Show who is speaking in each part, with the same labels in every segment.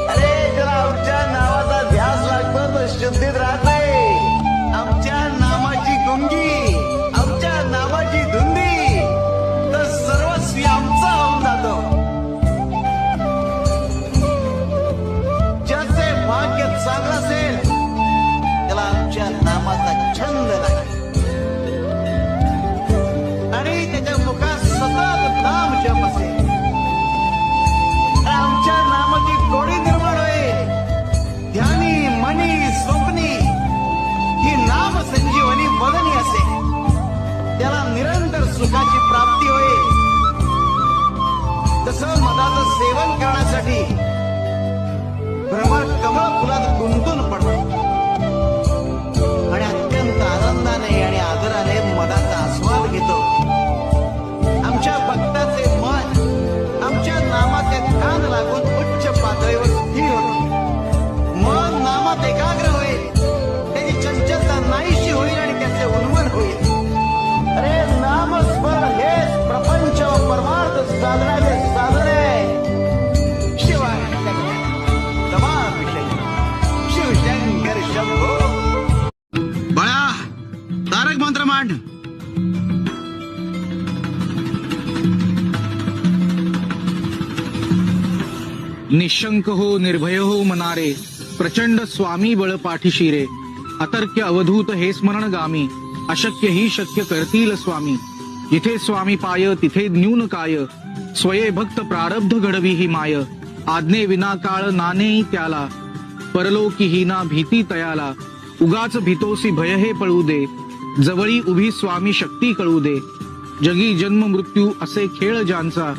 Speaker 1: अरे जरा आमच्या नावाचा ध्यास लागतो तर शुद्धीत राहते. आमच्या नामाची गुंगी, आमच्या नामाची धुंदी तर सर्वस्वी आमचा होऊन जातो. ज्याचे भाग्य चांगलं असेल त्याला आमच्या नामाचा छंद नाही आणि त्याच्या मुखात सतत नाम जप असेल. आमच्या नामाची गोडी निर्माण होईल. ध्यानी मनी स्वप्नी ही नाम संजीवनी बदनी असेल. त्याला निरंतर सुखाची प्राप्ती होईल. तसं मधाचं सेवन करण्यासाठी भ्रमर कमळ फुलात गुंतून पडतो आणि अत्यंत आनंदाने आणि आदराने मधाचा आस्वाद घेतो. आमच्या भक्ताचे मन आमच्या नामाचे कान लागून उच्च पातळीवर स्थिर होते. मन नामात एकाग्र होईल. त्याची चंचलता नाहीशी होईल आणि त्याचे उन्मन होईल. अरे नामस्मरण हेच प्रपंच व परमार्थ साधण्याचे साधन आहे. शिवाय शिवशंकर शंभो. बाळा तारक मंत्र मांड.
Speaker 2: निशंक हो निर्भय हो मनारे, प्रचंड स्वामी बळ पाठीशी रे. अतर्क्य अवधूत हे स्मरण गामी, अशक्य ही शक्य करतील स्वामी. जिथे स्वामी पाय तिथे न्यून काय, स्वये भक्त प्रारब्ध घडवी ही माय. आज्ञे विना काळ नाने त्याला, परलोकी ही ना भीती तयाला. उगाच भीतोसी भय हे पळू दे, जवळी उभी स्वामी शक्ती कळू दे. जगी जन्म मृत्यू असे खेळ ज्यांचा,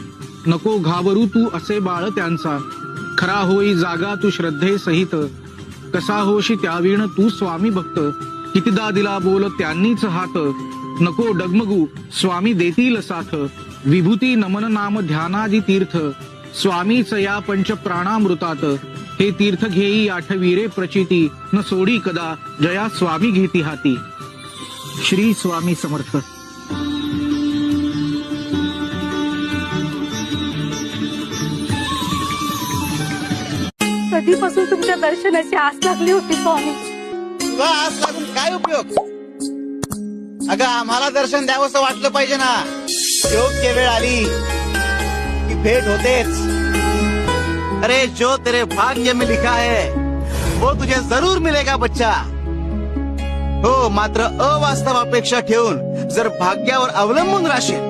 Speaker 2: नको घाबरू तू असे बाळ त्यांचा. खरा होई जागा तू श्रद्धे सहित, कसा होशी त्यावीण तू स्वामी भक्त. कितीदा दिला बोल त्यांनीच हात, नको डगमगू स्वामी देतील साथ. विभूती नमन नाम ध्यानादी तीर्थ, स्वामीच या पंच प्राणामृतात. हे तीर्थ घेई आठवी रे प्रचिती, न सोडी कदा जया स्वामी घेती हाती. श्री स्वामी समर्थ.
Speaker 3: कधीपासून तुमच्या दर्शनाची आस लागली होती स्वामी.
Speaker 1: तुला आज लागून काय उपयोग. अगं आम्हाला दर्शन द्यावंसं वाटलं पाहिजे ना. योग्य वेळ आली की भेट होतेच. अरे जो तेरे भाग्य में लिखा है वो तुझे जरूर मिलेगा बच्चा. हो मात्र अवास्तव अपेक्षा ठेवून जर भाग्यावर अवलंबून राहशील